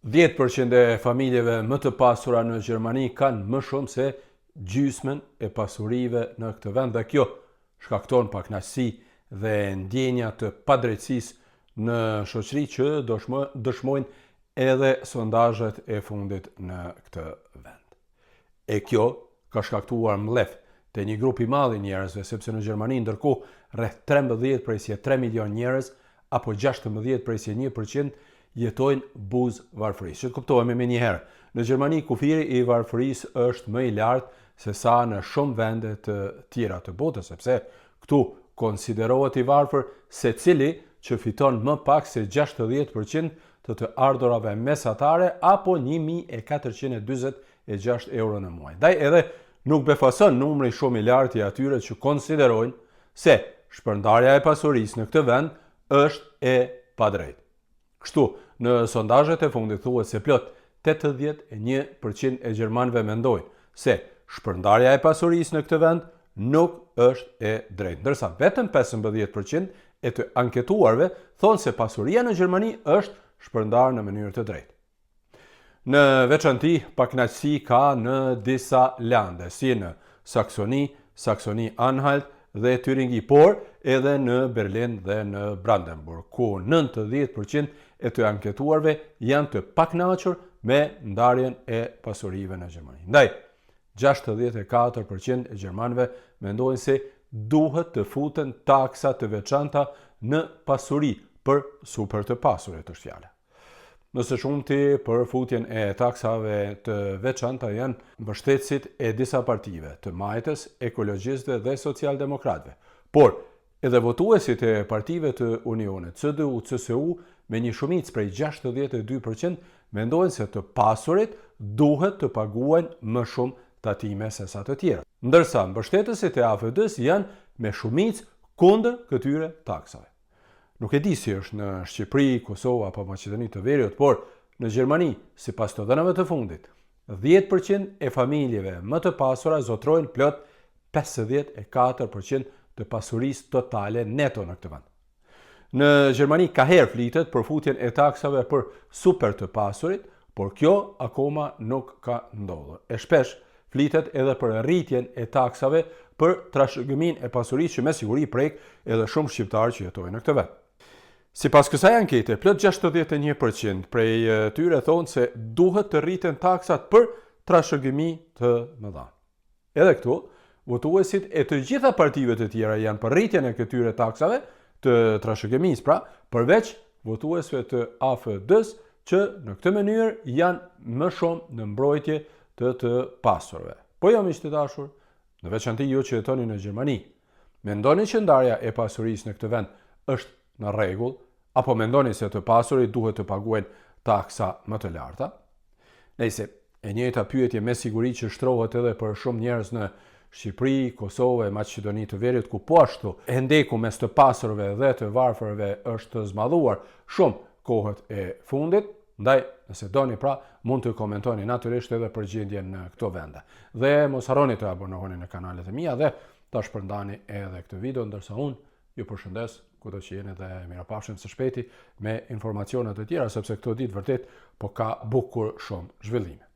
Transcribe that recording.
10% e familjeve më të pasura në Gjermani kanë më shumë se gjysmën e pasurive në këtë vend dhe kjo shkakton pakënaqësi dhe ndjenja të padrejtësisë në shoqëri që dëshmojnë edhe sondazhet e fundit në këtë vend. E kjo ka shkaktuar mlef te një grup i madh i njerëzve, sepse në Gjermani ndërkohë rreth 13 prej 3 milion njerëz apo 16 prej 1% jetojnë buzë varfërisë. Që të kuptohemi me njëherë, në Gjermani kufiri i varfërisë është më i lartë se sa në shumë vende të tjera të botës, sepse këtu konsiderohet i varfër secili që fiton më pak se 60% të ardhurave mesatare apo 1446 euro në muaj. Ndaj edhe nuk befason numri shumë i lartë i atyre që konsiderojnë se shpërndarja e pasurisë në këtë vend është e padrejtë. Kështu, në sondazhet e fundit thuhet se plot 81% e gjermanëve mendojnë se shpërndarja e pasurisë në këtë vend nuk është e drejtë, ndërsa vetëm 15% e të anketuarve thonë se pasuria në Gjermani është shpërndarë në mënyrë të drejtë. Në veçanti, pakënaqësi ka në disa lande, si në Saksoni, Saksoni-Anhalt dhe Tyringi, por edhe në Berlin dhe në Brandenburg, ku 90% e të anketuarve janë të pakënaqur me ndarjen e pasurive në Gjermani. Ndaj, 64% e gjermanëve mendojnë se duhet të futen taksa të veçanta në pasuri për super të pasurit, është fjala. Nëse shumti për futjen e taksave të veçanta janë mbështetësit e disa partive, të majtës, ekologjistëve dhe socialdemokratëve. Por, edhe votuesit e partive të Unionit, CDU, CSU, me një shumicë prej 62% mendojnë se të pasurit duhet të paguajnë më shumë tatime se sa të tjera. Ndërsa mbështetësit e AFD-s janë me shumicë kundër këtyre taksave. Nuk e di si është në Shqipëri, Kosovë apo Maqedoni të Veriut, por në Gjermani, sipas të dhënave të fundit, 10% e familjeve më të pasura zotrojnë plot 54% të pasurisë totale neto në këtë vend. Në Gjermani ka herë flitet për futjen e taksave për super të pasurit, por kjo akoma nuk ka ndodhur. E shpesh flitet edhe për rritjen e taksave për trashëgimin e pasurisë që me siguri prek edhe shumë shqiptarë që jetojnë në këtë vend. Sipas kësaj ankete, plot 61% prej tyre thonë se duhet të rriten taksat për trashëgimi të mëdha. Edhe këtu, votuesit e të gjitha partive të tjera janë për rritjen e këtyre taksave të trashëgimisë, pra, përveç votuesve të AFD-s që në këtë mënyrë janë më shumë në mbrojtje të pasurve. Po jo, miq të dashur, në veçanti ju që jetoni në Gjermani, mendoni që ndarja e pasurisë në këtë vend është në rregull, apo mendoni se të pasurit duhet të paguajnë taksa më të larta? Nëse e njëjta pyetje me siguri që shtrohet edhe për shumë njerëz në Shqipëri, Kosovë e Maqedoni të Veriut, ku po ashtu e ndeku mes të pasurve dhe të varfërve është zmadhuar shumë kohët e fundit. Ndaj, nëse doni pra, mund të komentoni natyrisht edhe përgjigjen në këto vende. Dhe mos harroni të abonoheni në kanalet e mia dhe ta shpërndani edhe këtë video, ndërsa unë ju përshëndes kudo që jeni dhe mirupafshim së shpejti me informacione të tjera, sepse këto ditë vërtet po ka bukur shumë zhvillime.